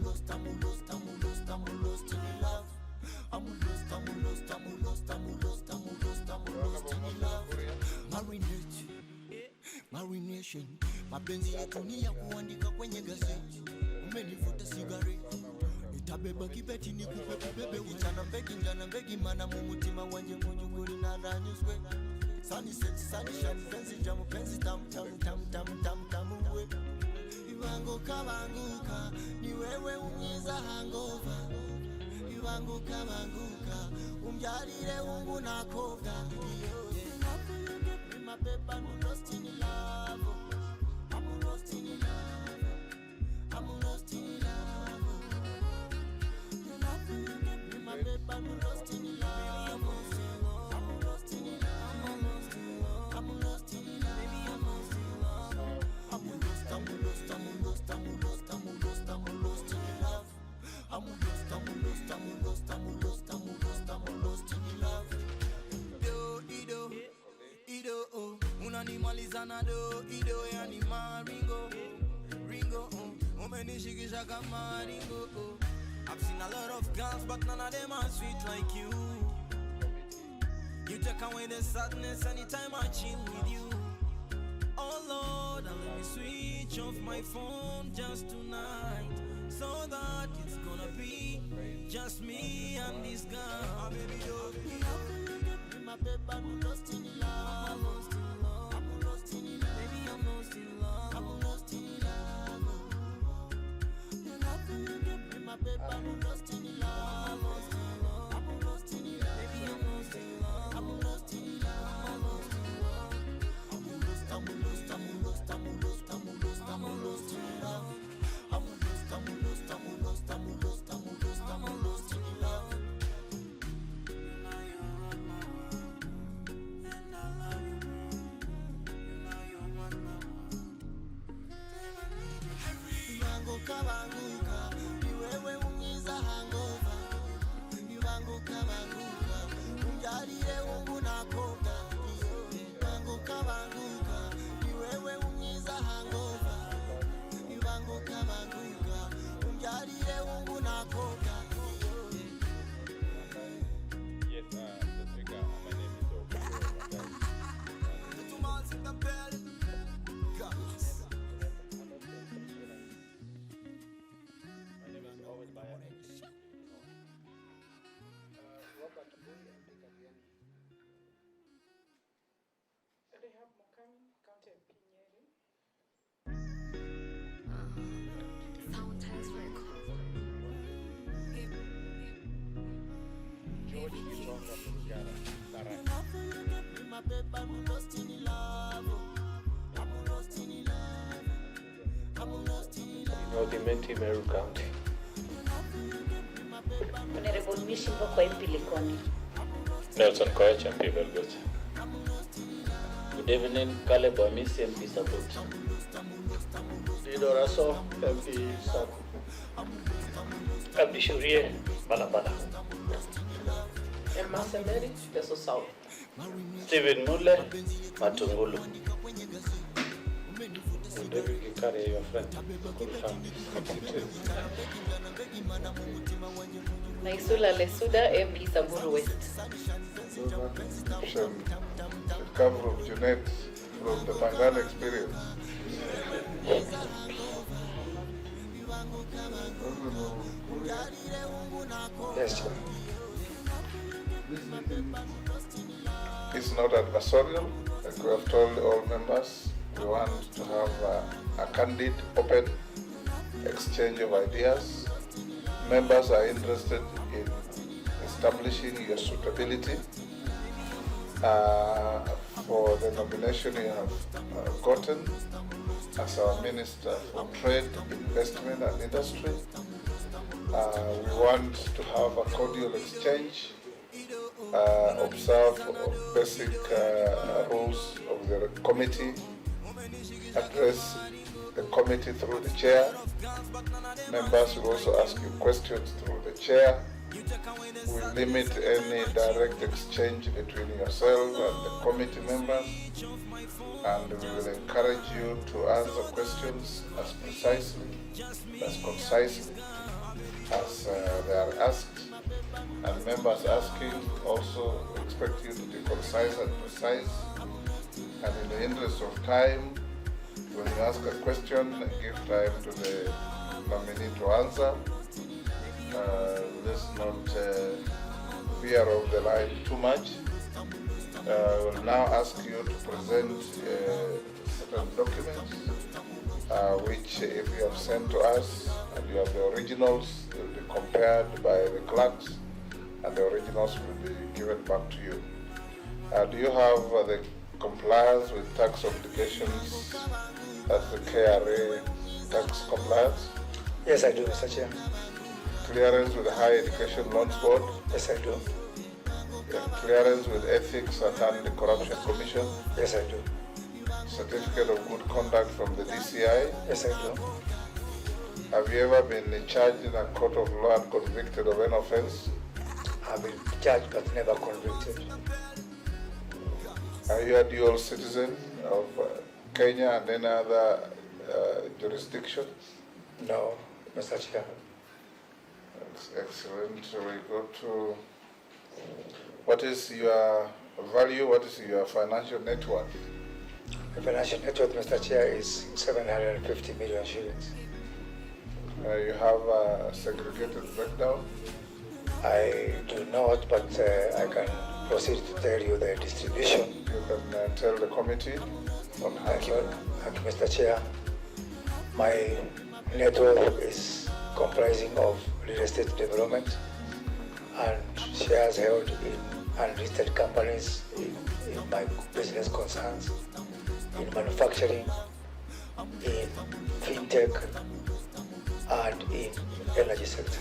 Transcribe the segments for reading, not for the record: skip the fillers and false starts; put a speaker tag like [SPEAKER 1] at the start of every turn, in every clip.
[SPEAKER 1] lost, I'm lost, I'm lost, I'm lost in love. I'm lost, I'm lost, I'm lost, I'm lost, I'm lost, I'm lost in love. Marination, mapenzi yetu ni ya kuandika kwenye gazeti. Umenivuta cigarette, itabeba kibeti ni kupepe bebe. Njana mbegi mana mumutima wanje mujuguri na ranyuzwe. Sunny set, sunny shine, penzi jamu, penzi tam we. Iwanguka, ni wewe unyiza hangover. Iwanguka, umjarire ungu na koga. My babe, I'm lost in love. I'm lost in love. I'm lost in love. You love me, my babe, I'm lost in love. I'm lost in love. I'm lost in love. I'm lost, I'm lost, I'm lost, I'm lost, I'm lost, I'm lost in love. I'm lost, I'm lost, I'm lost, I'm lost, I'm lost, I'm lost in love. Ido, unanimaliza na do, ido yanima ringo, umenishikisha kama ringo. I've seen a lot of girls, but none of them are sweet like you. You take away the sadness anytime I chill with you. Oh Lord, let me switch off my phone just tonight, so that it's gonna be just me and this girl. Baby, my babe, I'm lost in love. I'm lost in love. I'm lost in love. Baby, I'm lost in love. I'm lost in love. You love me, my babe, I'm lost in love. I'm lost in love. I'm lost in love. Baby, I'm lost in love. I'm lost in love. I'm lost in love. I'm lost, I'm lost, I'm lost, I'm lost, I'm lost, I'm lost in love. I'm lost, I'm lost, I'm lost, I'm lost, I'm lost, I'm lost in love. Iwanguka, ni wewe unyiza hangover. Iwanguka, umjarire ungu na koga. Iwanguka, ni wewe unyiza hangover. Iwanguka, umjarire ungu na koga.
[SPEAKER 2] Yes, the speaker, my name is
[SPEAKER 1] TattuhMiles in the building. Gallas. My babe, I'm lost in love. I'm lost in love. I'm lost in love.
[SPEAKER 3] Meru County.
[SPEAKER 4] Honorable Mission kwa MP Likoni.
[SPEAKER 3] Nelson Koech, MP Belgut. Good evening, Caleb Amisi, MP Support.
[SPEAKER 5] Didoraso, MP Saku.
[SPEAKER 3] Abdi Shurie, Balabala.
[SPEAKER 6] Emma Semeri, Teso South.
[SPEAKER 3] Stephen Mule, Matungulu. David Gikari, your friend.
[SPEAKER 4] Naisula Lesuda, MP Samburu West.
[SPEAKER 5] Should come from Junet, from the Pangana experience.
[SPEAKER 3] Yes, sir.
[SPEAKER 5] It's not adversarial, like we have told all members. We want to have a candid, open exchange of ideas. Members are interested in establishing your suitability for the nomination you have gotten as our Minister for Trade, Investment and Industry. We want to have a cordial exchange, observe basic rules of the committee, address the committee through the chair. Members will also ask you questions through the chair. We limit any direct exchange between yourself and the committee members, and we will encourage you to answer questions as precisely, as concisely, as they are asked, and members asking also expect you to be concise and precise. And in the interest of time, when you ask a question, give time to the nominee to answer. Let's not veer off the line too much. I will now ask you to present certain documents, which if you have sent to us and you have the originals, they will be compared by the clerks and the originals will be given back to you. Do you have the compliance with tax obligations? That's the KRA tax compliance?
[SPEAKER 6] Yes, I do, Mr. Chair.
[SPEAKER 5] Clearance with the Higher Education Loans Board?
[SPEAKER 6] Yes, I do.
[SPEAKER 5] Clearance with Ethics and Anti-Corruption Commission?
[SPEAKER 6] Yes, I do.
[SPEAKER 5] Certificate of Good Conduct from the DCI?
[SPEAKER 6] Yes, I do.
[SPEAKER 5] Have you ever been charged in a court of law and convicted of an offense?
[SPEAKER 6] I've been charged but never convicted.
[SPEAKER 5] Are you a dual citizen of Kenya and any other jurisdiction?
[SPEAKER 6] No, Mr. Chair.
[SPEAKER 5] Excellent. We go to, what is your value, what is your financial net worth?
[SPEAKER 6] The financial net worth, Mr. Chair, is 750 million shillings.
[SPEAKER 5] You have a segregated breakdown?
[SPEAKER 6] I do not, but I can proceed to tell you the distribution.
[SPEAKER 5] You can tell the committee on how
[SPEAKER 6] Thank you, Mr. Chair. My net worth is comprising of real estate development and shares held in unlisted companies in my business concerns, in manufacturing, in fintech, and in energy sector.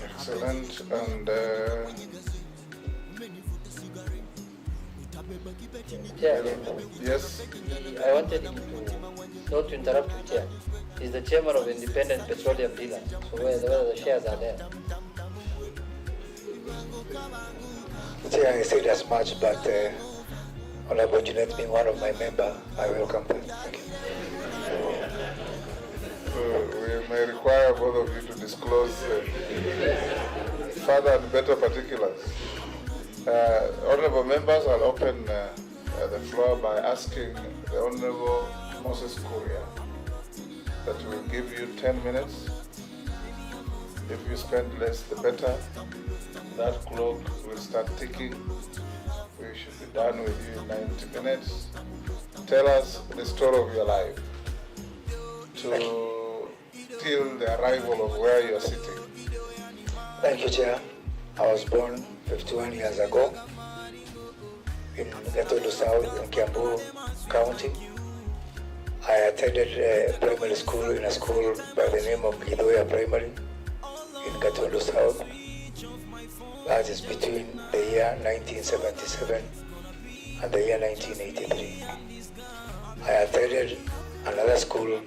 [SPEAKER 5] Excellent. And
[SPEAKER 7] Chair,
[SPEAKER 5] yes,
[SPEAKER 7] I wanted you to, not to interrupt you, Chair. He's the chairman of Independent Petroleum Dealer, so whether the shares are there.
[SPEAKER 6] Chair, I said as much, but Honorable Junet being one of my members, I welcome that. Thank you.
[SPEAKER 5] we may require both of you to disclose further and better particulars. Honorable members, I'll open the floor by asking the Honorable Moses Kuria that will give you 10 minutes. If you spend less, the better. That clock will start ticking. We should be done with you in 90 minutes. Tell us the story of your life till the arrival of where you are sitting.
[SPEAKER 6] Thank you, Chair. I was born 51 years ago in Gatundu South in Kiambu County. I attended primary school in a school by the name of Gidoya Primary in Gatundu South. That is between the year 1977 and the year 1983. I attended another school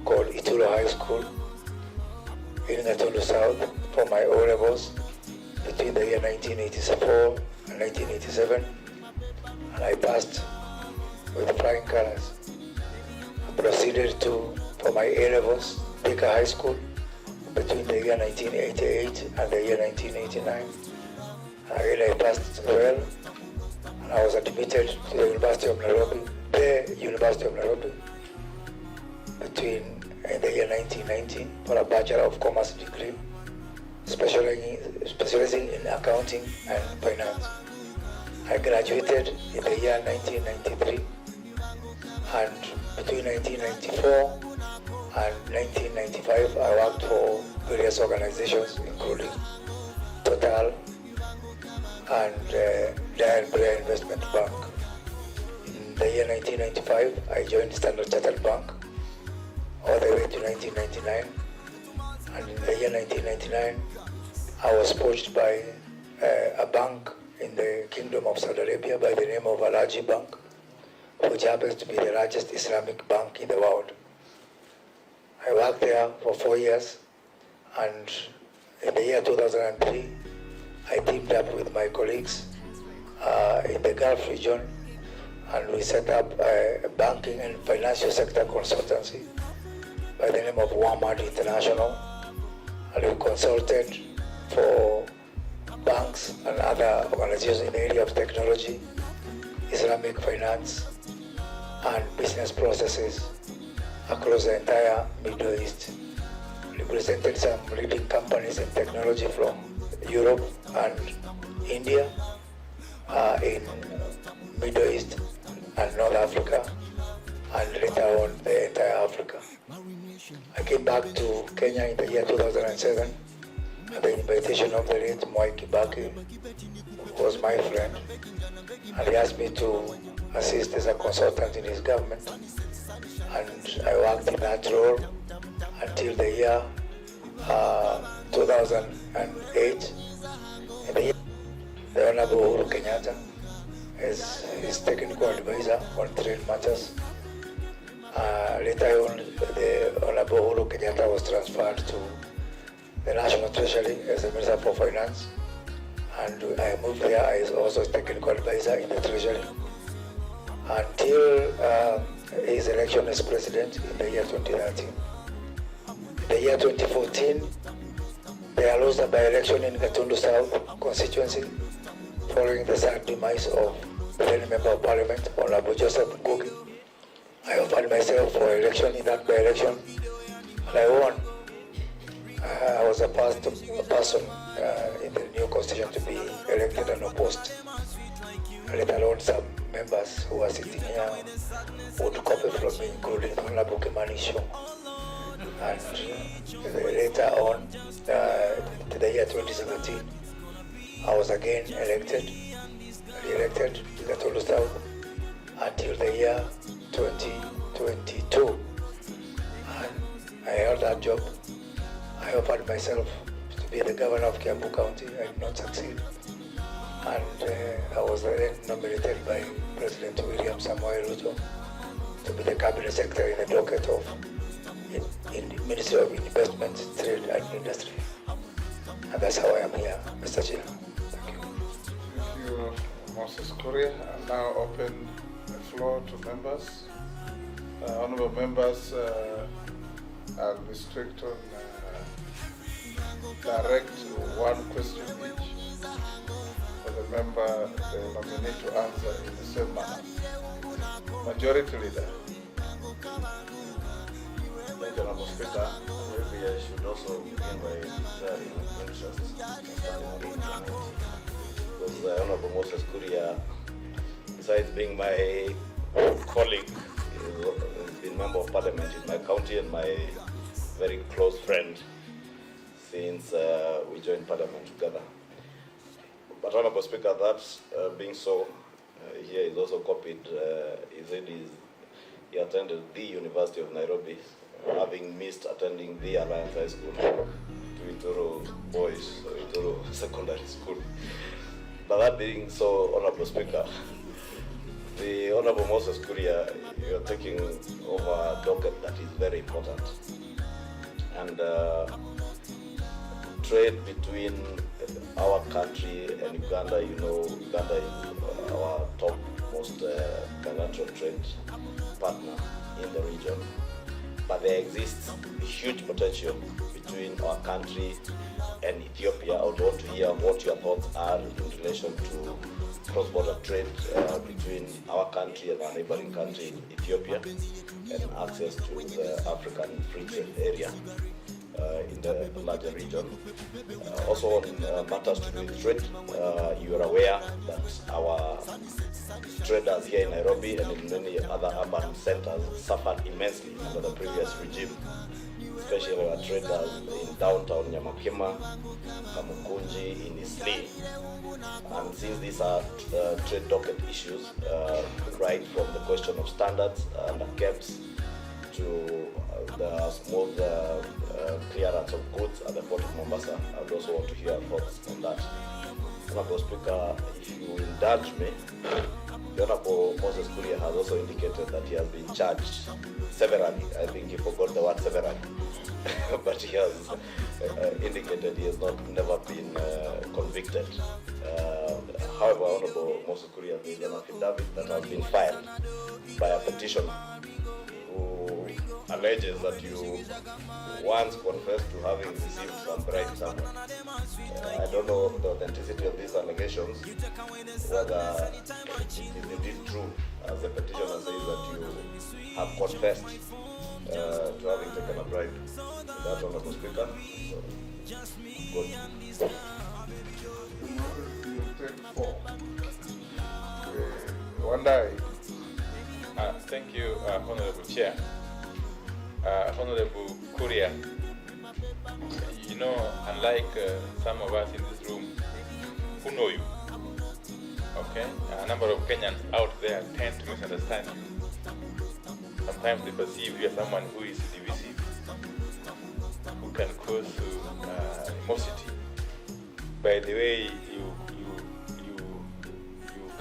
[SPEAKER 6] called Itulo High School in Gatundu South for my O-levels between the year 1984 and 1987, and I passed with flying colors. I proceeded for my A-levels, Thika High School, between the year 1988 and the year 1989. Again, I passed well, and I was admitted to the University of Nairobi, between the year 1990 for a Bachelor of Commerce degree, specializing in accounting and finance. I graduated in the year 1993, and between 1994 and 1995, I worked for various organizations, including Total and Lion Blair Investment Bank. In the year 1995, I joined Standard Chartered Bank all the way to 1999. And in the year 1999, I was poached by a bank in the Kingdom of Saudi Arabia by the name of Al-Aji Bank, which happens to be the largest Islamic bank in the world. I worked there for 4 years, and in the year 2003, I teamed up with my colleagues in the Gulf region, and we set up a banking and financial sector consultancy by the name of Walmart International, and we consulted for banks and other organizations in the area of technology, Islamic finance, and business processes across the entire Middle East. Represented some leading companies in technology from Europe and India, in Middle East and North Africa, and later on the entire Africa. I came back to Kenya in the year 2007 at the invitation of the late Mwai Kibaki, who was my friend, and he asked me to assist as a consultant in his government, and I worked in that role until the year 2008. In the year, the Honorable Uhuru Kenyatta as his technical advisor on trade matters. Later on, the Honorable Uhuru Kenyatta was transferred to the National Treasury as the Minister for Finance, and I moved there as also technical advisor in the Treasury until his election as president in the year 2013. In the year 2014, there was a by-election in Gatundu South constituency following the sad demise of the then Member of Parliament, Honorable Joseph Ngugi. I offered myself for election in that by-election, and I won. I was a person in the new constitution to be elected and opposed. Let alone some members who are sitting here would copy from me, including Honorable Kimani Shaw. And later on, to the year 2017, I was again re-elected in the Tolu South until the year 2022. And I held that job. I offered myself to be the governor of Kiambu County. I did not succeed. And I was then nominated by President William Samoei Ruto to be the cabinet secretary in the docket of in the Ministry of Investment, Trade and Industry. And that's how I am here, Mr. Chair. Thank you.
[SPEAKER 5] Thank you, Moses Kuria. I now open the floor to members. Honorable members, I'll restrict on direct one question each for the member, the nominee to answer in the same manner. Majority Leader.
[SPEAKER 3] Thank you, Honorable Speaker. Maybe I should also begin by sharing interest because the Honorable Moses Kuria, besides being my colleague, has been Member of Parliament in my county and my very close friend since we joined Parliament together. But Honorable Speaker, that being so, here is also copied, he attended the University of Nairobi, having missed attending the Alliance High School, Tuituru Boys, so Ituru Secondary School. But that being so, Honorable Speaker, the Honorable Moses Kuria, you're taking over a docket that is very important. And trade between our country and Uganda, you know, Uganda is our topmost bilateral trade partner in the region. But there exists huge potential between our country and Ethiopia. I would want to hear what your thoughts are in relation to cross-border trade between our country and our neighboring country, Ethiopia, and access to the African free trade area in the larger region. Also on matters to do with trade, you are aware that our traders here in Nairobi and in many other urban centers suffered immensely under the previous regime, especially our traders in downtown Nyamakima, Kamukunji, in Isli. And since these are trade docket issues, right from the question of standards and caps to the smooth clearance of goods at the port of Mombasa, I would also want to hear thoughts on that. Honorable Speaker, if you indulge me, the Honorable Moses Kuria has also indicated that he has been charged severally. I think he forgot the word severally, but he has indicated he has never been convicted. However, Honorable Moses Kuria, there is an affidavit that has been filed by a petitioner who alleges that you once confessed to having received some bribe somewhere. I don't know the authenticity of these allegations, whether it is indeed true, as the petitioner says, that you have confessed to having taken a bribe. That, Honorable Speaker. So, good.
[SPEAKER 2] Thank you, Honorable Chair. Honorable Kuria, you know, unlike some of us in this room who know you, okay, a number of Kenyans out there tend to misunderstand you. Sometimes they perceive you as someone who is divisive, who can cause animosity by the way you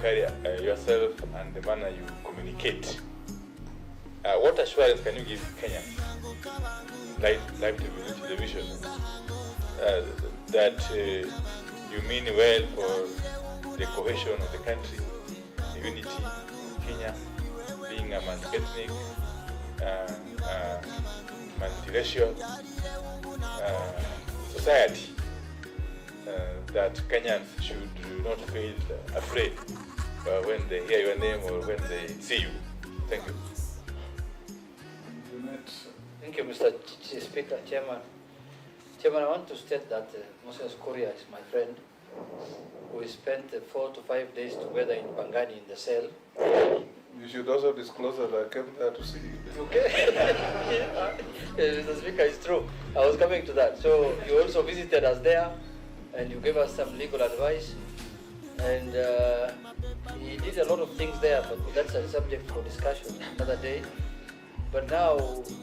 [SPEAKER 2] carry yourself and the manner you communicate. What assurance can you give Kenyans, live television, that you mean well for the cohesion of the country, unity in Kenya, being a multi-ethnic, multiracial society, that Kenyans should not feel afraid when they hear your name or when they see you? Thank you.
[SPEAKER 7] Thank you, Mr. Speaker, Chairman. Chairman, I want to state that Moses Kuria is my friend. We spent 4 to 5 days together in Pangani in the cell.
[SPEAKER 5] You should also disclose that I came there to see you.
[SPEAKER 7] Okay. Mr. Speaker, it's true. I was coming to that. So you also visited us there and you gave us some legal advice. And he did a lot of things there, but that's a subject for discussion another day. But now,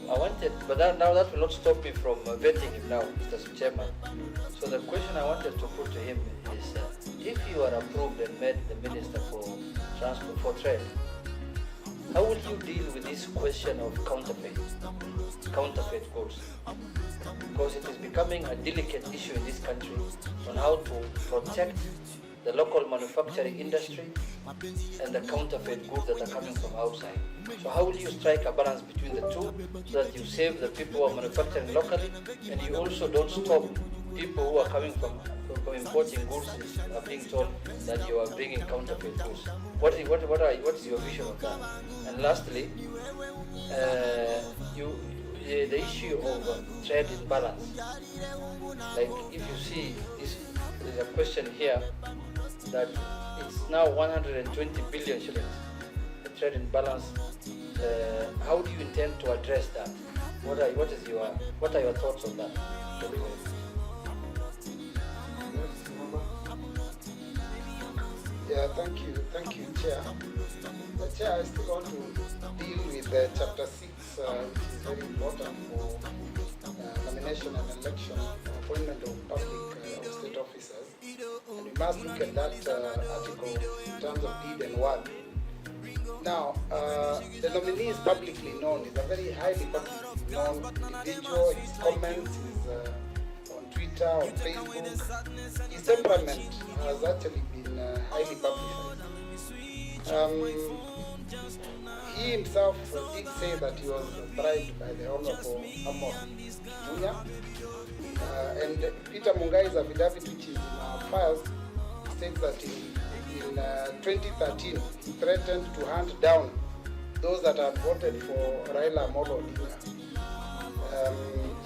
[SPEAKER 7] now that will not stop me from vetting him now, Mr. Chairman. So the question I wanted to put to him is, if you are approved and made the Minister for Transport, for Trade, how will you deal with this question of counterfeit goods? Because it is becoming a delicate issue in this country on how to protect the local manufacturing industry and the counterfeit goods that are coming from outside. So how will you strike a balance between the two so that you save the people who are manufacturing locally and you also don't stop people who are coming from importing goods are being told that you are bringing counterfeit goods? What is your vision of that? And lastly, the issue of trade imbalance. Like if you see, there's a question here that it's now 120 billion shillings, the trade imbalance. How do you intend to address that? What are your thoughts on that?
[SPEAKER 8] Yeah, thank you, Chair. The Chair, I still want to deal with Chapter 6, which is very important for nomination and election, appointment of public or state officers. And we must look at that article in terms of deed and word. Now, the nominee is publicly known. He's a very highly publicly known individual. His comments, on Twitter, on Facebook. His temperament has actually been highly publicized. He himself did say that he was bribed by the Honorable Amos Jr. And Peter Mungai's affidavit, which is in our files, states that in 2013 he threatened to hunt down those that had voted for Raila Amolo Odinga.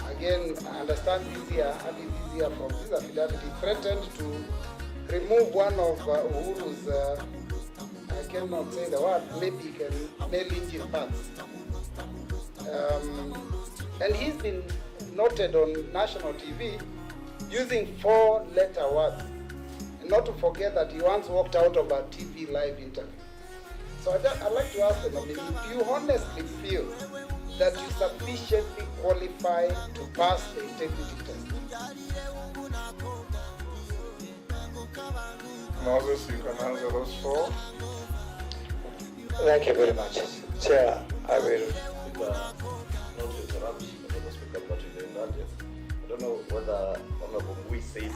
[SPEAKER 8] Again, I understand this year from this affidavit, he threatened to remove one of Uhuru's, I cannot say the word, maybe male engine parts. And he's been noted on national TV using 4-letter words. And not to forget that he once walked out of a TV live interview. So I'd like to ask the nominee, do you honestly feel that you sufficiently qualify to pass the integrity test?
[SPEAKER 5] Moses, you can answer those 4.
[SPEAKER 6] Thank you very much. Chair, I will.
[SPEAKER 3] Not to interrupt, Honorable Speaker, but you didn't add it. I don't know whether Honorable Mui said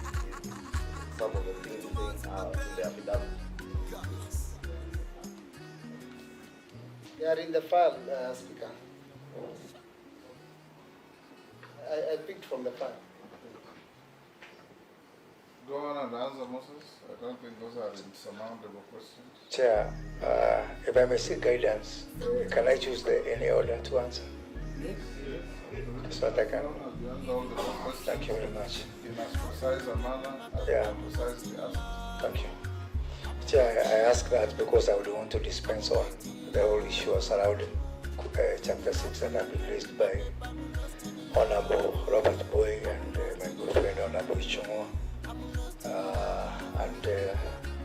[SPEAKER 3] some of the things are in the affidavit.
[SPEAKER 8] They are in the file, Speaker. picked from the file.
[SPEAKER 5] Go on and answer, Moses. I don't think those are insurmountable questions.
[SPEAKER 6] Chair, if I may seek guidance, can I choose any order to answer?
[SPEAKER 5] Yes.
[SPEAKER 6] So that I can.
[SPEAKER 5] Thank
[SPEAKER 6] you very much.
[SPEAKER 5] In as precise a manner as
[SPEAKER 6] Yeah.
[SPEAKER 5] precisely asked.
[SPEAKER 6] Thank you. Chair, I ask that because I would want to dispense on the whole issue surrounding Chapter 6 that have been raised by Honorable Robert Boy and my good friend Honorable Ichungwa and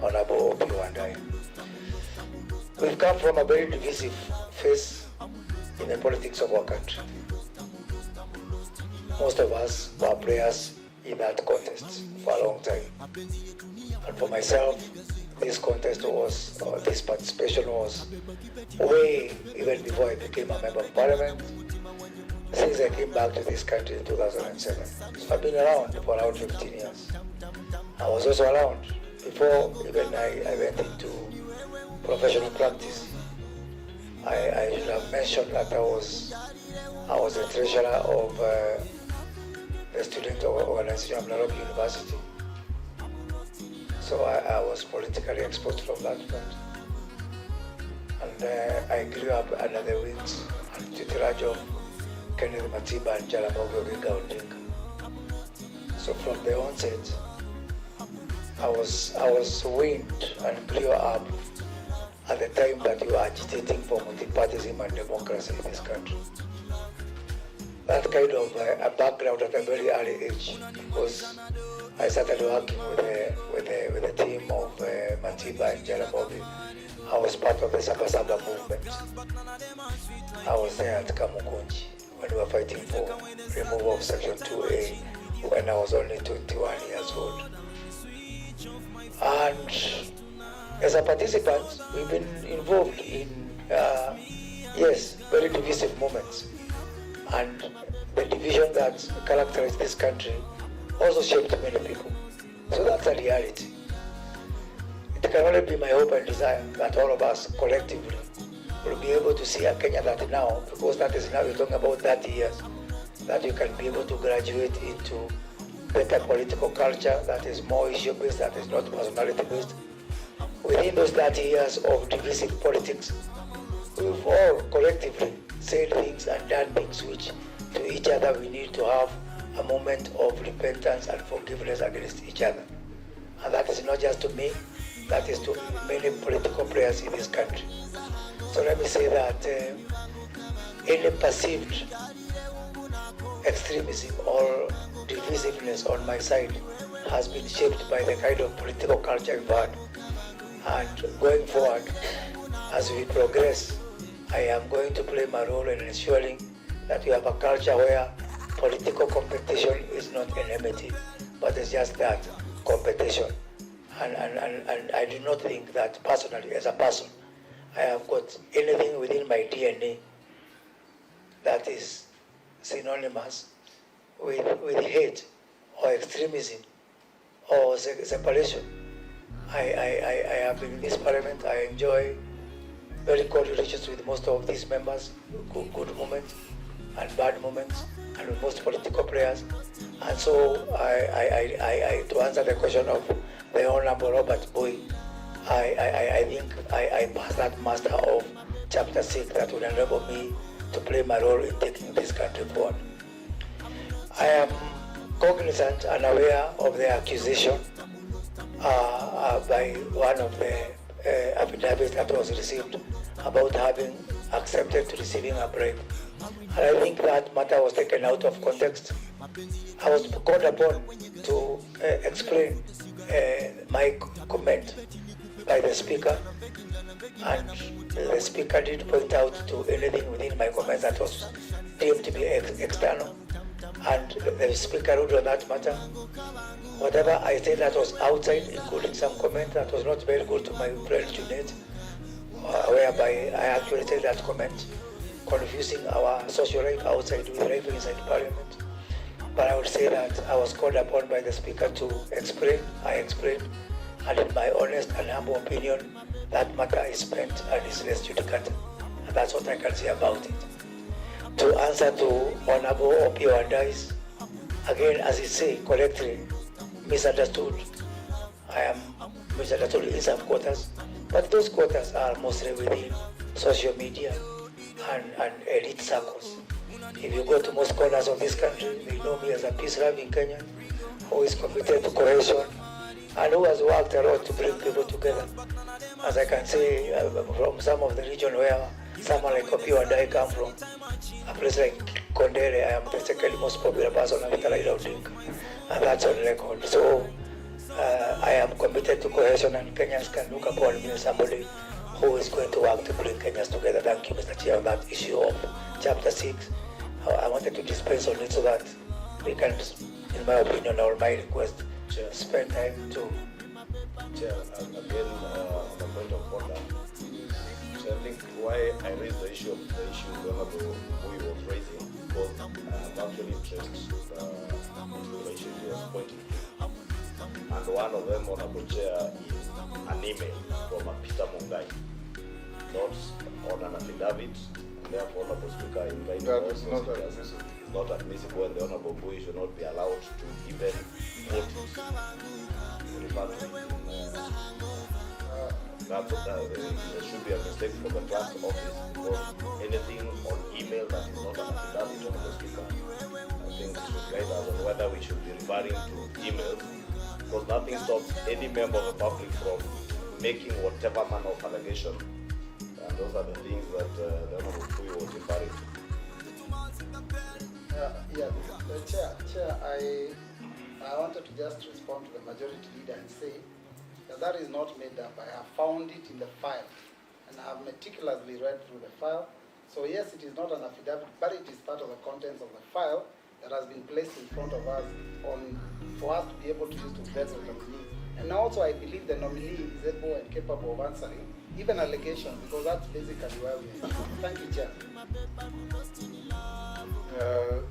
[SPEAKER 6] Honorable Opio and I. We've come from a very divisive phase in the politics of our country. Most of us were players in that contest for a long time. And for myself, this contest was, or this participation was way even before I became a member of parliament, since I came back to this country in 2007. So I've been around for around 15 years. I was also around before even I went into professional practice. I should have mentioned that I was the treasurer of the student organization of Nairobi University. So I was politically exposed from that point. And I grew up under the wings and tutelage of Kenneth Matiba and Jaramogi Oginga Odinga. So from the onset, I was weaned and grew up at the time that you were agitating for multipartyism and democracy in this country. That kind of a background at a very early age, because I started working with the team of Matiba and Jaramogi. I was part of the Sabasaba movement. I was there at Kamukunji when we were fighting for removal of Section 2A when I was only 21 years old. And as a participant, we've been involved in, yes, very divisive moments. And the division that characterized this country also shaped many people. So that's a reality. It can only be my hope and desire that all of us collectively will be able to see a Kenya that now, because that is now we're talking about 30 years, that you can be able to graduate into better political culture that is more issue-based, that is not personality-based. Within those 30 years of divisive politics, we've all collectively said things and done things which to each other we need to have a moment of repentance and forgiveness against each other. And that is not just to me, that is to many political players in this country. So let me say that any perceived extremism or divisiveness on my side has been shaped by the kind of political culture we've had. And going forward, as we progress, I am going to play my role in ensuring that we have a culture where political competition is not enmity, but it's just that competition. And I do not think that personally, as a person, I have got anything within my DNA that is synonymous with hate or extremism or separation. I have been in this parliament. I enjoy very cordial relations with most of these members, good moments and bad moments, and with most political players. And so to answer the question of the Honorable Robert Boy, I think I passed that master of Chapter 6 that will enable me to play my role in taking this country forward. I am cognizant and aware of the accusation by one of the affidavits that was received about having accepted to receiving a bribe. And I think that matter was taken out of context. I was called upon to explain my comment by the Speaker, and the Speaker did point out to anything within my comments that was deemed to be external. And the Speaker ruled on that matter. Whatever I said that was outside, including some comment that was not very good to my friend Junet, whereby I actually said that comment, confusing our social life outside with life inside Parliament. But I would say that I was called upon by the Speaker to explain. I explained, and in my honest and humble opinion, that matter is spent and is res judicata. And that's what I can say about it. To answer to Honorable Opio and I's again, as you say, correctly misunderstood. I am misunderstood in some quarters, but those quarters are mostly within social media and elite circles. If you go to most corners of this country, they know me as a peace-loving Kenyan who is committed to cohesion and who has worked a lot to bring people together. As I can say, from some of the region where someone like Opiyo and I come from, a place like Kondere, I am the second most popular person after Raila Odinga, and that's on record. So I am committed to cohesion, and Kenyans can look upon me as somebody who is going to work to bring Kenyans together. Thank you, Mr. Chair, on that issue of Chapter 6. I wanted to dispense on it so that we can, in my opinion or my request, spend time to...
[SPEAKER 3] Chair, again, on the point of order, so I think why I raised the issue the Honorable who he was raising, because I've actually traced the issue he was pointing to. And one of them, Honorable Chair, is an email from a Peter Mungai, not on an affidavit, and therefore, Honorable Speaker, invite
[SPEAKER 5] That is not admissible.
[SPEAKER 3] It's not admissible, and the Honorable Bui should not be allowed to even quote it. There should be a mistake from the clerk's office, because anything on email that is not an affidavit, Honorable Speaker, I think should guide us on whether we should be referring to emails, because nothing stops any member of the public from making whatever manner of allegation, and those are the things that the Honorable Bui was referring to.
[SPEAKER 8] Chair, I wanted to just respond to the majority leader and say that is not made up. I have found it in the file, and I have meticulously read through the file. So yes, it is not an affidavit, but it is part of the contents of the file that has been placed in front of us for us to be able to use to vet the nominee. And also, I believe the nominee is able and capable of answering even allegations, because that's basically where we are. Thank you, Chair.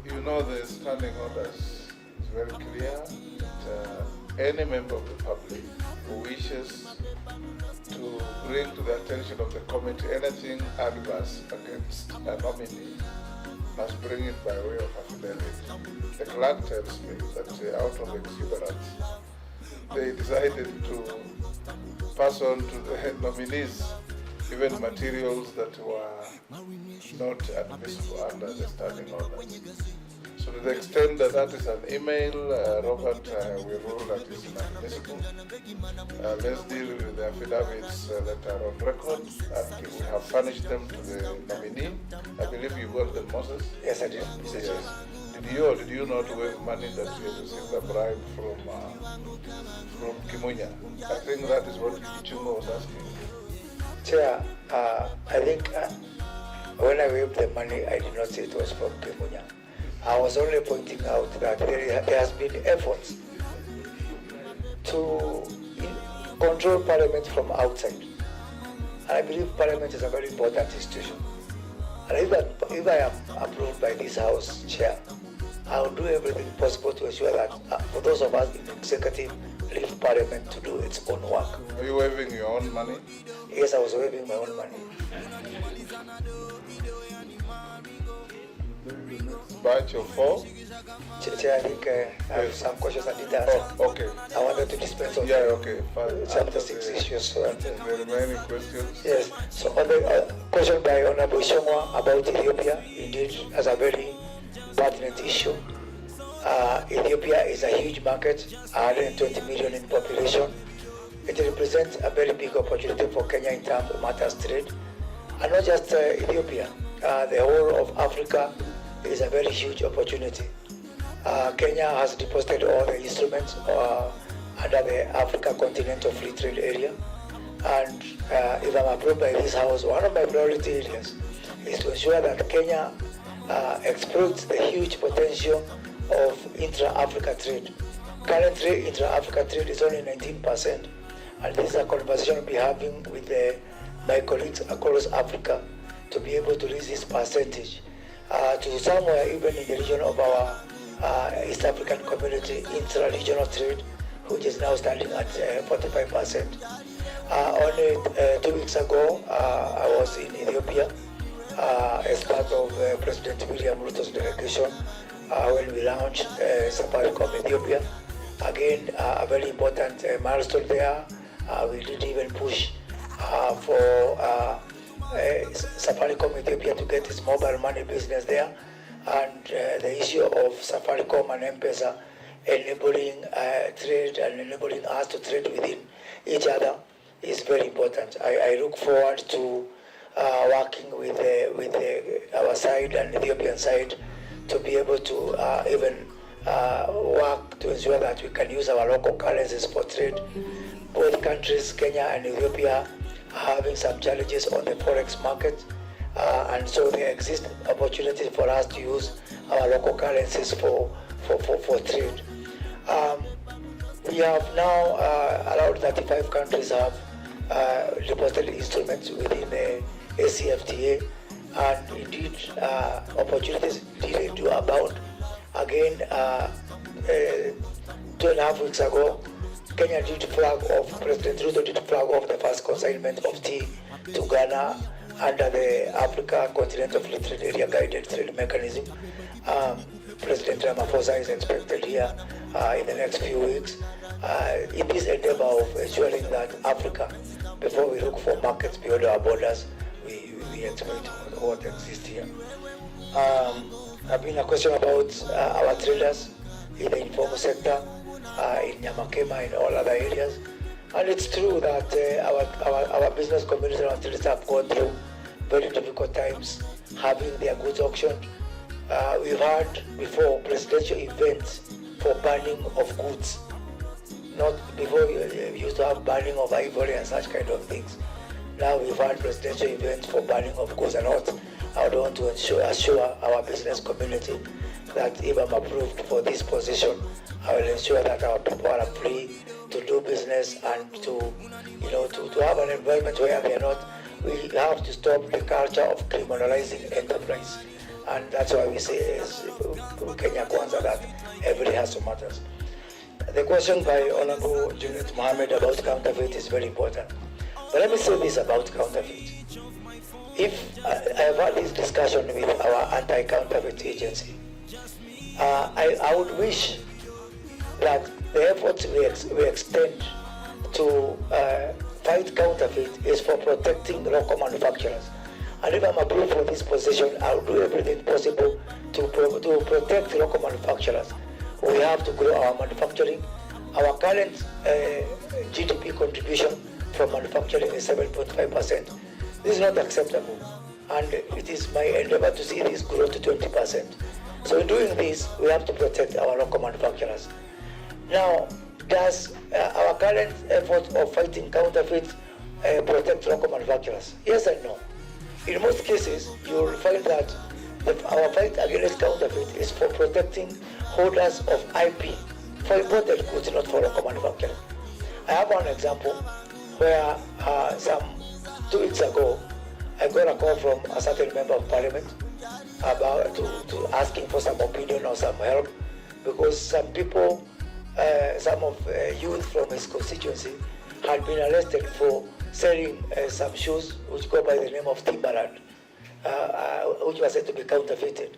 [SPEAKER 5] You know, the standing orders is very clear that any member of the public who wishes to bring to the attention of the committee anything adverse against a nominee must bring it by way of affidavit. The clerk tells me that out of exuberance, they decided to pass on to the nominees even materials that were not admissible under the standing orders. So to the extent that that is an email, Robert, we rule that it's inadmissible. Let's deal with the affidavits that are on record, and we have furnished them to the nominee. I believe you got them, Moses?
[SPEAKER 6] Yes, I did.
[SPEAKER 5] Yes. Did you or did you not waive money that you received a bribe from Kimunya? I think that is what Kichungo was asking.
[SPEAKER 6] Chair, I think when I waived the money, I did not say it was from Kimunya. I was only pointing out that there has been efforts to control Parliament from outside. And I believe Parliament is a very important institution. And if I am approved by this House Chair, I will do everything possible to ensure that for those of us in the executive, leave Parliament to do its own work.
[SPEAKER 5] Are you waiving your own money?
[SPEAKER 6] Yes, I was waiving my own money.
[SPEAKER 5] Batch of 4?
[SPEAKER 6] Chair, I think I have some questions I need to answer.
[SPEAKER 5] Oh, okay.
[SPEAKER 6] I wanted to dispense on
[SPEAKER 5] okay. Fine.
[SPEAKER 6] Chapter 6 issues. So
[SPEAKER 5] the remaining questions?
[SPEAKER 6] yes, so on the question by Honorable Shongwa about Ethiopia, indeed, as a very pertinent issue. Ethiopia is a huge market, 120 million in population. It represents a very big opportunity for Kenya in terms of matters trade. And not just Ethiopia, the whole of Africa is a very huge opportunity. Kenya has deposited all the instruments under the Africa Continental Free Trade Area. And if I'm approved by this House, one of my priority areas is to ensure that Kenya exploits the huge potential of intra-Africa trade. Currently, intra-Africa trade is only 19%, and this is a conversation we'll be having with my colleagues across Africa to be able to raise this percentage to somewhere even in the region of our East African community, intra-regional trade, which is now standing at 45%. Only 2 weeks ago, I was in Ethiopia as part of President William Ruto's delegation when we launched Safaricom Ethiopia. Again, a very important milestone there. We did even push for Safaricom Ethiopia to get its mobile money business there, and the issue of Safaricom and M-Pesa enabling trade and enabling us to trade within each other is very important. I look forward to working with our side and Ethiopian side to be able to even work to ensure that we can use our local currencies for trade. Both countries, Kenya and Ethiopia, are having some challenges on the forex market, and so there exist opportunities for us to use our local currencies for trade. We have now around 35 countries have reported instruments within the ACFTA, and indeed opportunities do abound. Again, 2.5 weeks ago, Kenya did flag off, President Ruto did flag off the first consignment of tea to Ghana under the Africa Continental Free Trade Area Guided Trade Mechanism. President Ramaphosa is expected here in the next few weeks in this endeavor of ensuring that Africa, before we look for markets beyond our borders, we exploit what exists here. I've been a question about our traders in the informal sector, in Nyamakema, in all other areas. And it's true that our business community and traders have gone through very difficult times having their goods auctioned. We've had before presidential events for banning of goods. Not before we used to have banning of ivory and such kind of things. Now we've had presidential events for banning of goods and what. I would want to assure our business community that if I'm approved for this position, I will ensure that our people are free to do business and to have an environment where they are not. We have to stop the culture of criminalizing enterprise, and that's why we say Kenya Kwanza, that every hustle matters. The question by Honorable Juliet Mohammed about counterfeit is very important. But let me say this about counterfeit. If I've had this discussion with our anti-counterfeit agency, I would wish that the efforts we extend to fight counterfeit is for protecting local manufacturers. And if I'm approved for this position, I'll do everything possible to protect local manufacturers. We have to grow our manufacturing. Our current GDP contribution from manufacturing is 7.5%. This is not acceptable, and it is my endeavor to see this grow to 20%. So in doing this, we have to protect our local manufacturers. Now, does our current effort of fighting counterfeit protect local manufacturers? Yes and no. In most cases, you will find that our fight against counterfeit is for protecting holders of IP for imported goods, not for local manufacturing. I have one example where some 2 weeks ago, I got a call from a certain member of parliament about to asking for some opinion or some help, because some people, some of youth from his constituency had been arrested for selling some shoes which go by the name of Timberland, which were said to be counterfeited.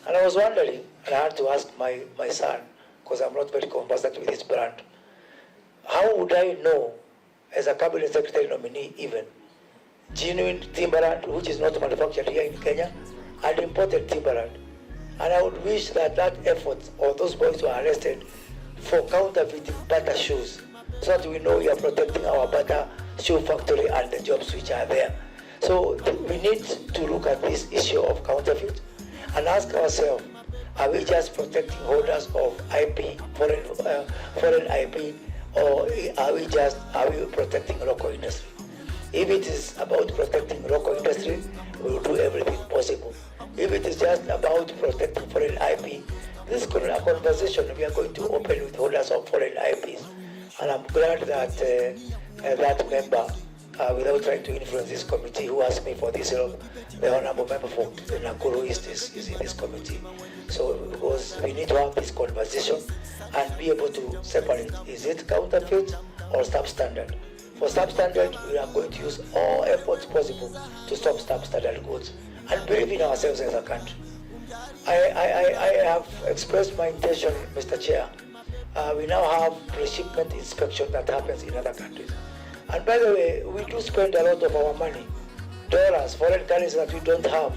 [SPEAKER 6] And I was wondering, and I had to ask my son, because I'm not very conversant with this brand, how would I know, as a cabinet secretary nominee even, genuine Timberland, which is not manufactured here in Kenya, and imported Timberland? And I would wish that effort, or those boys were arrested for counterfeiting butter shoes, so that we know we are protecting our butter shoe factory and the jobs which are there. So we need to look at this issue of counterfeit and ask ourselves, are we just protecting holders of IP, foreign IP, or are we protecting local industry? If it is about protecting local industry, we will do everything possible. If it is just about protecting foreign IP, this is a conversation we are going to open with holders of foreign IPs. And I'm glad that that member, without trying to influence this committee, who asked me for this help, the Honorable Member for Nakuru East is in this committee. So because we need to have this conversation and be able to separate, is it counterfeit or substandard? For substandard, we are going to use all efforts possible to stop substandard goods and believe in ourselves as a country. I have expressed my intention, Mr. Chair. We now have pre-shipment inspection that happens in other countries. And by the way, we do spend a lot of our money, dollars, foreign currency that we don't have,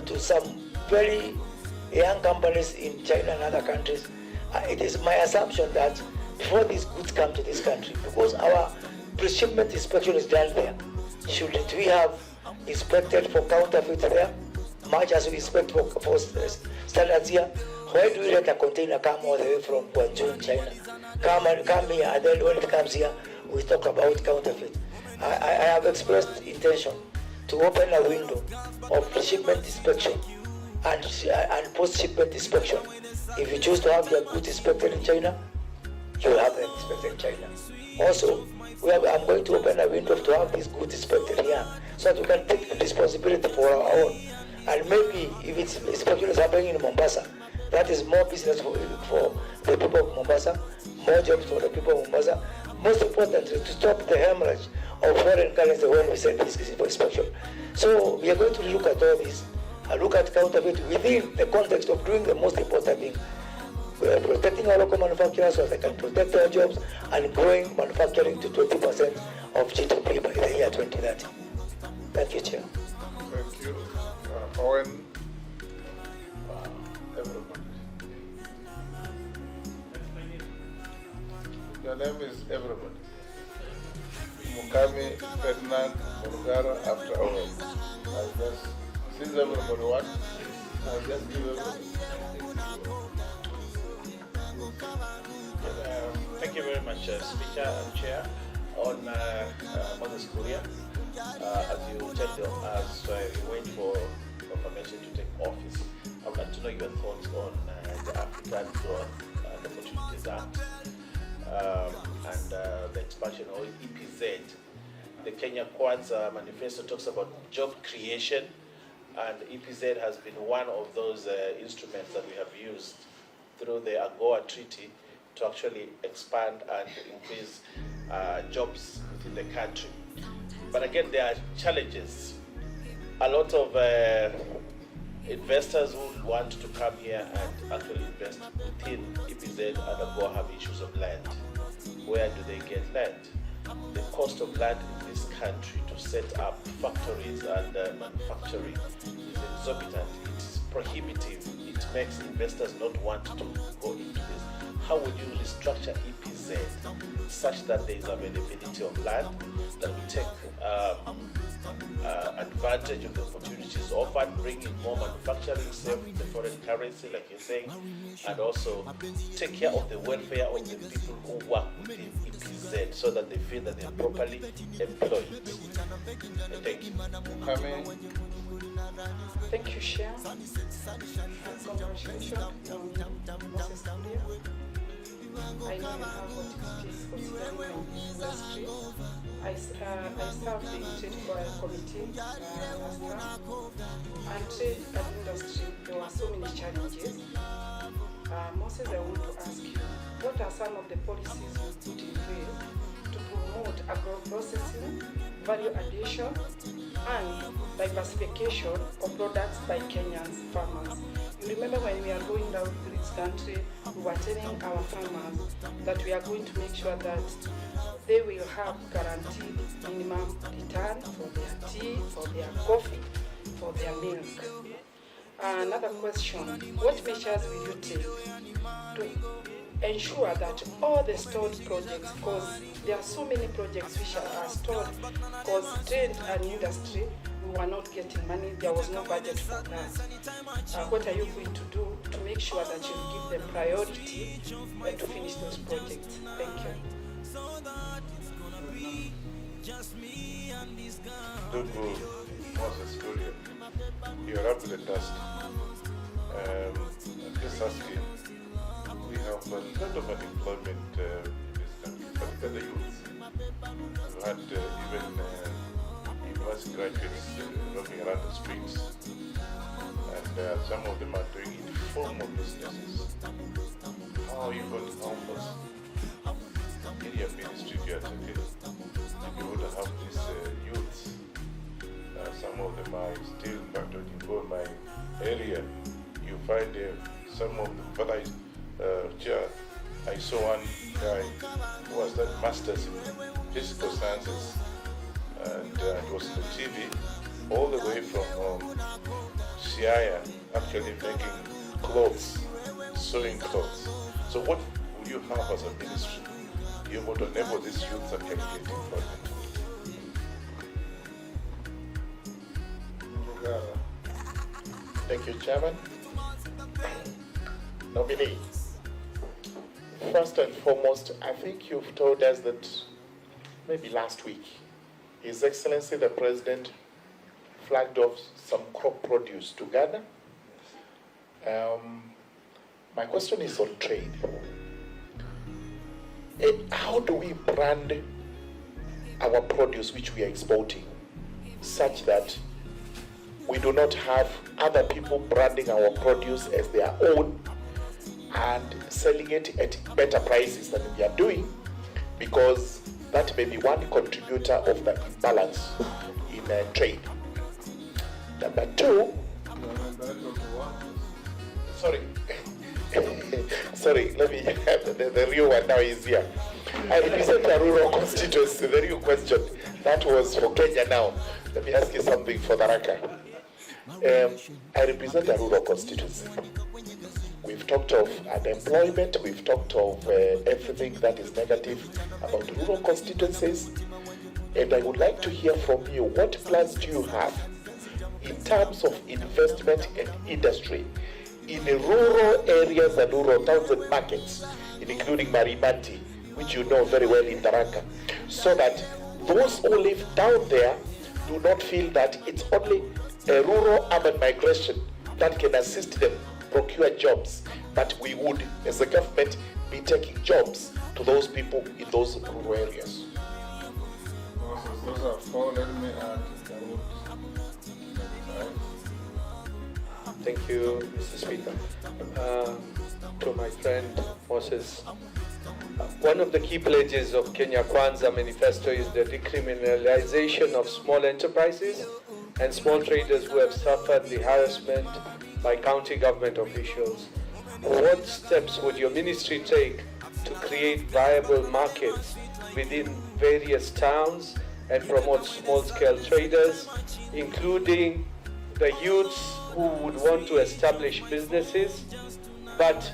[SPEAKER 6] to some very young companies in China and other countries. It is my assumption that before these goods come to this country, because our pre-shipment inspection is done there, shouldn't we have inspected for counterfeit there, much as we inspect for standards here? Why do we let a container come all the way from Guangzhou, China, come here, and then when it comes here, we talk about counterfeit? I have expressed intention to open a window of pre-shipment inspection and post-shipment inspection. If you choose to have your goods inspected in China, you will have them inspected in China. Also, I'm going to open a window to have these goods inspected here, so that we can take responsibility for our own. And maybe if it's inspection is happening in Mombasa, that is more business for the people of Mombasa, more jobs for the people of Mombasa. Most importantly, to stop the hemorrhage of foreign currency when we send this for inspection. So we are going to look at all this, look at counterfeit within the context of doing the most important thing. We are protecting our local manufacturers so they can protect their jobs and growing manufacturing to 20% of GDP by the year 2030. Thank you, Chair.
[SPEAKER 5] Thank you. Owen, everybody. Your name is everybody. Mukami, Ferdinand, Murugara, after Owen. Since everybody wants, I'll just give everybody.
[SPEAKER 9] Thank you very much, Speaker and Chair. On Moses Kuria, as you tell us, we wait for confirmation to take office. I would like to know your thoughts on the African Growth and Opportunities Act and the expansion of EPZ. The Kenya Kwanza manifesto talks about job creation, and EPZ has been one of those instruments that we have used through the AGOA Treaty to actually expand and increase jobs within the country. But again, there are challenges. A lot of investors who want to come here and actually invest within EPZ and AGOA have issues of land. Where do they get land? The cost of land in this country to set up factories and manufacturing is exorbitant. It's prohibitive. It makes investors not want to go into this. How would you restructure EPZ such that there is availability of land, that we take advantage of the opportunities offered, bring in more manufacturing, save the foreign currency, like you're saying, and also take care of the welfare of the people who work within EPZ so that they feel that they're properly employed? Thank you.
[SPEAKER 10] Thank you, Chair. And congratulations on Moses Kuria. I know you have what it is considering the industry. I served in Trade Committee last term, and trade and industry, there were so many challenges. Moses, I want to ask you, what are some of the policies you put in place to promote agro-processing, value addition, and diversification of products by Kenyan farmers? You remember when we are going down to this country, we were telling our farmers that we are going to make sure that they will have guaranteed minimum return for their tea, for their coffee, for their milk. Another question, what measures will you take to ensure that all the stored projects, because there are so many projects which are stored, because trade and industry, we were not getting money, there was no budget for that. What are you going to do to make sure that you give them priority to finish those projects? Thank you.
[SPEAKER 5] Ndugu Moses Kuria, you're up to the task. Just asking, we have a lot of unemployment in this country, particularly the youth. We've had even university graduates roaming around the streets, and some of them are doing informal businesses. How are you going to help us in your ministry if you are taking to be able to help these youths? Some of them are still, in fact, in my area, you find some of them. But I saw one guy who was that masters in physical sciences, and it was on the TV, all the way from Siaya, actually making clothes, sewing clothes. So what would you have as a ministry? You able to enable these youth that can get employment?
[SPEAKER 11] Thank you, Chairman. Nominee, first and foremost, I think you've told us that maybe last week, His Excellency the President flagged off some crop produce to Ghana. My question is on trade. How do we brand our produce which we are exporting such that we do not have other people branding our produce as their own and selling it at better prices than we are doing, because that may be one contributor of the imbalance in trade. Number two, sorry, let me, the real one now is here. I represent a rural constituency. The real question, that was for Kenya now. Let me ask you something for Tharaka. I represent a rural constituency. We've talked of unemployment, we've talked of everything that is negative about rural constituencies, and I would like to hear from you, what plans do you have in terms of investment and industry in the rural areas and rural towns and markets, including Marimanti, which you know very well in Tharaka, so that those who live down there do not feel that it's only a rural urban migration that can assist them procure jobs, but we would, as a government, be taking jobs to those people in those rural areas.
[SPEAKER 5] Those are four. Let me add
[SPEAKER 12] Thank you, Mr. Speaker. To my friend Moses, one of the key pledges of Kenya Kwanza manifesto is the decriminalization of small enterprises and small traders who have suffered the harassment by county government officials. What steps would your ministry take to create viable markets within various towns and promote small-scale traders, including the youths who would want to establish businesses, but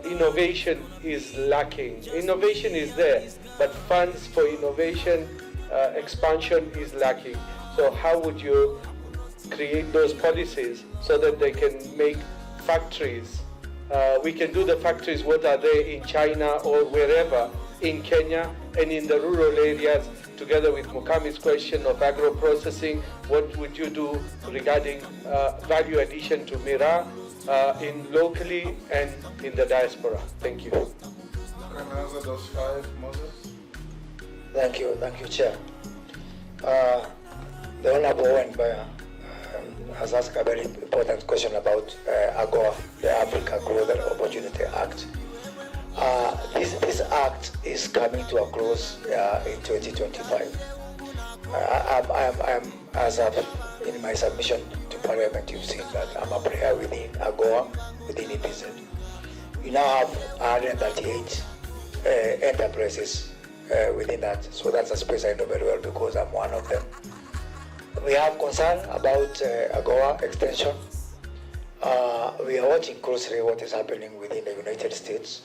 [SPEAKER 12] innovation is lacking? Innovation is there, but funds for innovation expansion is lacking. So how would you create those policies so that they can make factories? We can do the factories, what are they in China or wherever in Kenya, and in the rural areas, together with Mukami's question of agro-processing, what would you do regarding value addition to Mira in locally and in the diaspora? Thank you.
[SPEAKER 5] Can I answer those five, Moses?
[SPEAKER 6] Thank you, Chair. The Honorable Owen has asked a very important question about AGOA, the Africa Growth and Opportunity Act. This act is coming to a close in 2025. As in my submission to Parliament, you've seen that I'm a player within AGOA, within EPZ. We now have 138 enterprises within that, so that's a space I know very well because I'm one of them. We have concern about AGOA extension. We are watching closely what is happening within the United States.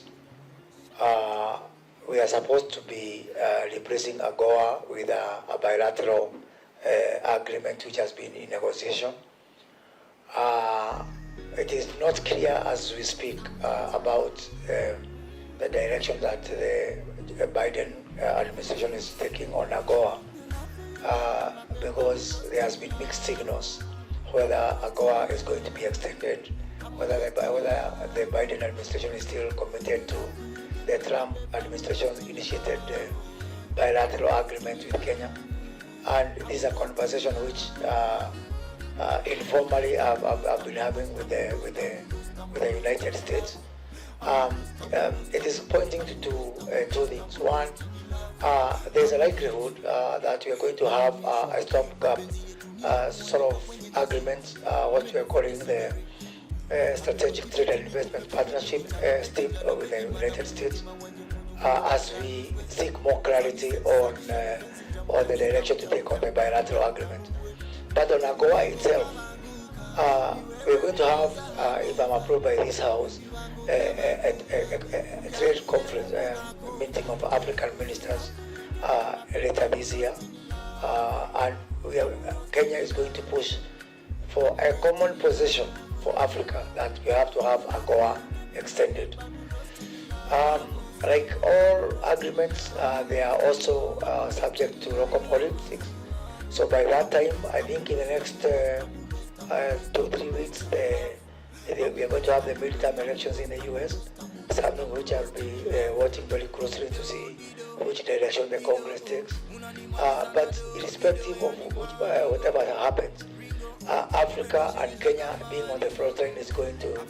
[SPEAKER 6] We are supposed to be replacing AGOA with a bilateral agreement which has been in negotiation. It is not clear as we speak about the direction that the Biden administration is taking on AGOA, because there has been mixed signals whether AGOA is going to be extended, whether the Biden administration is still committed to the Trump administration's initiated bilateral agreement with Kenya. And this is a conversation which informally I've been having with the United States. It is pointing to two things. One, there's a likelihood that we are going to have a stopgap sort of agreement, what we are calling the strategic trade and investment partnership STIP with the United States as we seek more clarity on the direction to take on the bilateral agreement. But on AGOA itself, we're going to have, if I'm approved by this House, a trade conference, meeting of African ministers later this year. And Kenya is going to push for a common position for Africa that we have to have AGOA extended. Like all agreements, they are also subject to local politics. So by that time, I think in the next 2-3 weeks, we are going to have the midterm elections in the US, something which I'll be watching very closely to see which direction the Congress takes. But irrespective of whatever happens, Africa and Kenya being on the front line is going to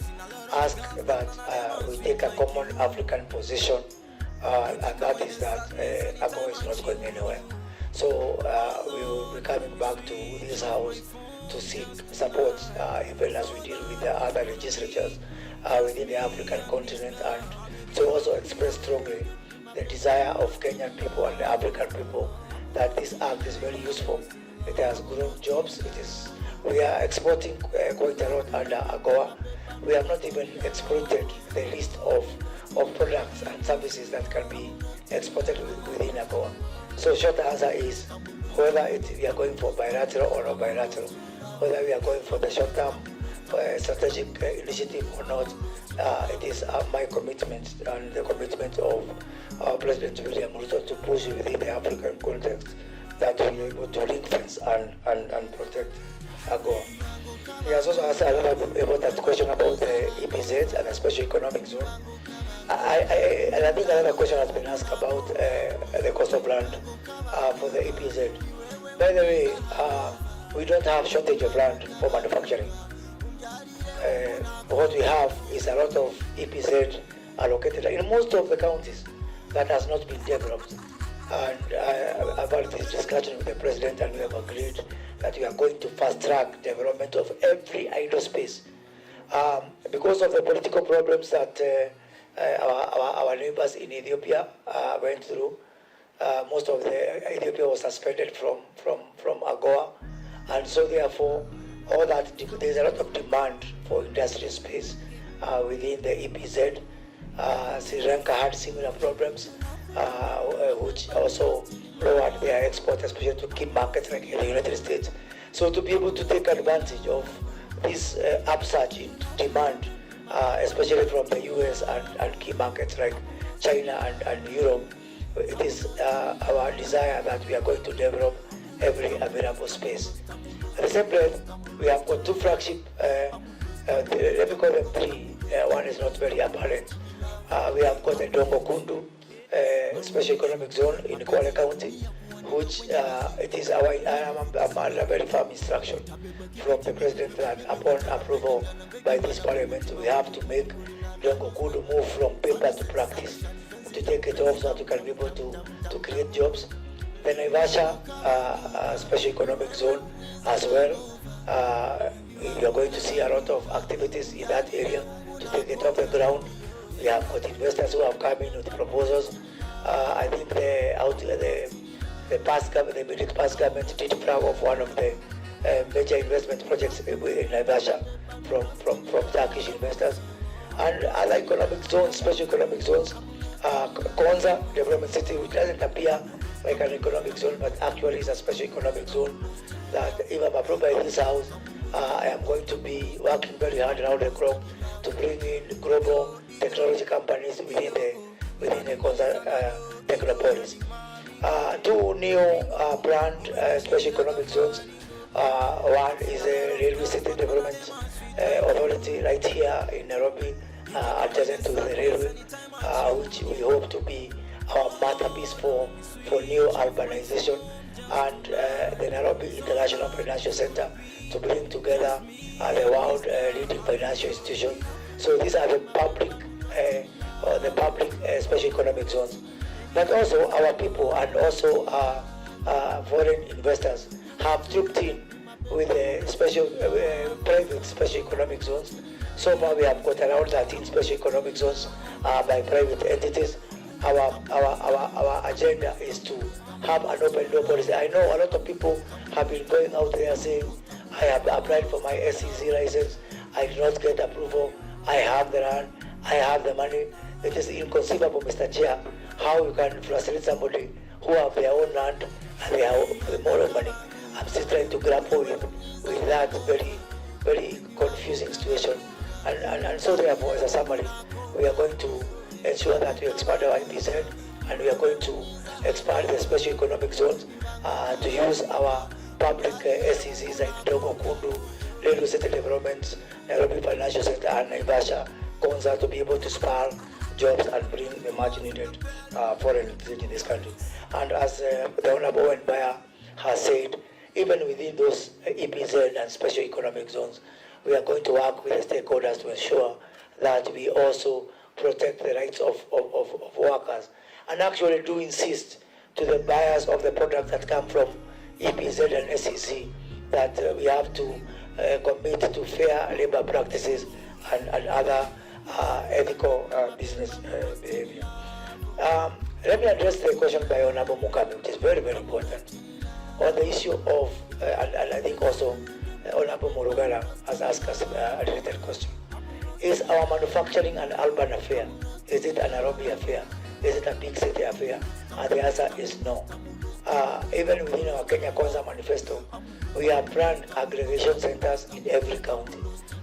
[SPEAKER 6] ask that we take a common African position, and that is that AGOA is not going anywhere. So we will be coming back to this House to seek support, even as we deal with the other legislatures within the African continent, and to also express strongly the desire of Kenyan people and the African people that this act is very useful. It has grown jobs. We are exporting quite a lot under AGOA. We have not even exploited the list of products and services that can be exported within AGOA. So short answer is whether we are going for bilateral or not bilateral, whether we are going for the short-term strategic initiative or not, it is my commitment and the commitment of President William Ruto to push within the African context that we are able to ring fence and protect AGOA. He has also asked a lot about that question about the EPZ and the special economic zone. And I think another question has been asked about the cost of land for the EPZ. By the way, we don't have shortage of land for manufacturing. What we have is a lot of EPZ allocated in most of the counties that has not been developed. And I've had this discussion with the President, and we have agreed that we are going to fast track development of every idle space. Because of the political problems that our neighbors in Ethiopia went through, most of Ethiopia was suspended from AGOA, and so therefore there's a lot of demand for industrial space within the EPZ. Sri Lanka had similar problems, which also lowered their export, especially to key markets like in the United States. So to be able to take advantage of this upsurge in demand, especially from the US and key markets like China and Europe, it is our desire that we are going to develop every available space. At the same time, we have got two flagship, let me call them three, one is not very apparent. We have got the Dongo Kundu Special Economic Zone in Kuria County, which it is I'm under very firm instruction from the President that upon approval by this Parliament, we have to make Dongo Kundu move from paper to practice, to take it off so that we can be able to create jobs. The Naivasha Special Economic Zone as well. We are going to see a lot of activities in that area to take it off the ground. We have got investors who have come in with proposals. I think the immediate past government did proud of one of the major investment projects in Naivasha from Turkish investors. And other economic zones, special economic zones, Konza Development City, which doesn't appear like an economic zone, but actually is a special economic zone that if I'm approved by this House, I am going to be working very hard around the clock to bring in global technology companies within the Konza Technopolis. Two new planned special economic zones. One is a Railway City Development Authority right here in Nairobi, adjacent to the railway, which we hope to be our masterpiece for new urbanization, and the Nairobi International Financial Center to bring together the world leading financial institutions. So these are the public special economic zones. But also our people and also foreign investors have trooped in with special private special economic zones So far, we have got around 13 special economic zones by private entities. Our agenda is to have an open door policy. I know a lot of people have been going out there saying, I have applied for my SEC license, I did not get approval, I have the land, I have the money. It is inconceivable, Mr. Chair, how you can frustrate somebody who have their own land and they have more money. I'm still trying to grapple with that very confusing situation. And so therefore, as a summary, we are going to ensure that we expand our IPZ and we are going to expand the special economic zones to use our public SECs like Dogo Kundu, Lelu City Developments, Nairobi Financial Center and Naivasha, Konza to be able to spur jobs and bring the much needed foreign trade in this country. And as the Honorable Owen Bayer has said, even within those EPZ and special economic zones, we are going to work with the stakeholders to ensure that we also protect the rights of workers, and actually do insist to the buyers of the products that come from EPZ and SEC that we have to commit to fair labor practices and other ethical business behavior. Let me address the question by Honorable Mugabe, which is very, very important, on the issue of, and I think also Honorable Murugala has asked us a related question. Is our manufacturing an urban affair? Is it an Nairobi affair? Is it a big city affair? And the answer is no. Even within our Kenya Kwanza manifesto, we have planned aggregation centers in every county.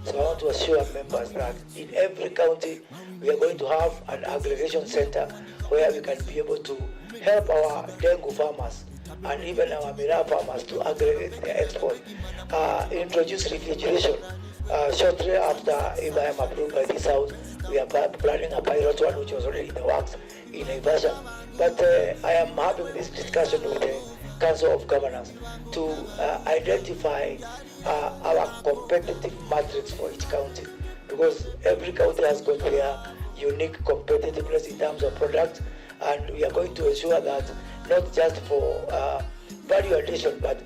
[SPEAKER 6] So I want to assure members that in every county, we are going to have an aggregation center where we can be able to help our dengue farmers and even our miraa farmers to aggregate their export, introduce refrigeration. Shortly after, if I am approved by this House, we are planning a pilot one which was already in the works in Naivasha. But I am having this discussion with the Council of Governors to identify our competitive matrix for each county, because every county has got their unique competitiveness in terms of products, and we are going to ensure that not just for value addition, but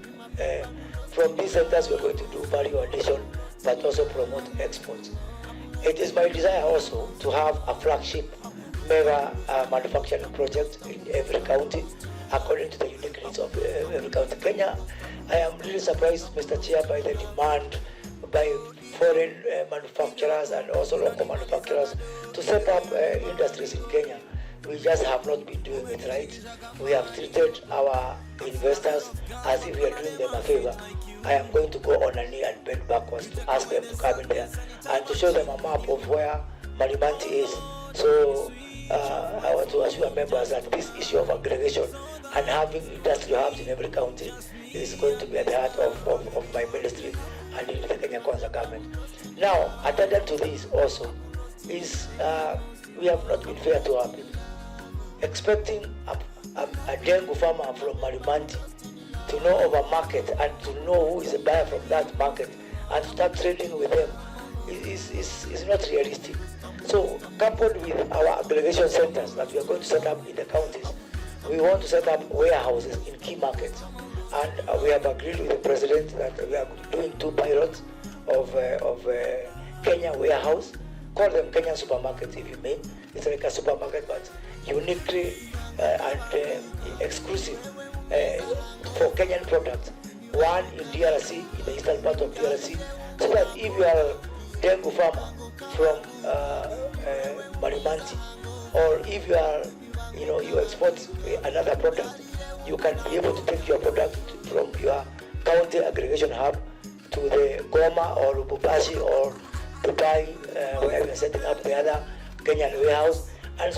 [SPEAKER 6] from these centers we are going to do value addition, but also promote exports. It is my desire also to have a flagship mega manufacturing project in every county according to the unique needs of every county. Kenya, I am really surprised, Mr. Chair, by the demand by foreign manufacturers and also local manufacturers to set up industries in Kenya. We just have not been doing it right. We have treated our investors as if we are doing them a favor. I am going to go on a knee and bend backwards to ask them to come in there and to show them a map of where Malimanti is. So I want to assure members that this issue of aggregation and having industrial hubs in every county is going to be at the heart of my ministry and in the Kenya Kwanza government. Now, attendant to this also is we have not been fair to our people. Expecting a dengue farmer from Malimanti to know of a market and to know who is a buyer from that market and start trading with them is not realistic. So, coupled with our aggregation centers that we are going to set up in the counties, we want to set up warehouses in key markets. And we have agreed with the President that we are doing 2 pilots of Kenya warehouse. Call them Kenyan supermarkets if you may. It's like a supermarket, but uniquely and exclusive for Kenyan products. One in DRC, in the eastern part of DRC, so that if you are a dengue farmer from Malimanti, or if you are, you export another product, you can be able to take your product from your county aggregation hub to the Goma or Lubumbashi or Dubai, where we are setting up the other Kenyan warehouse. And so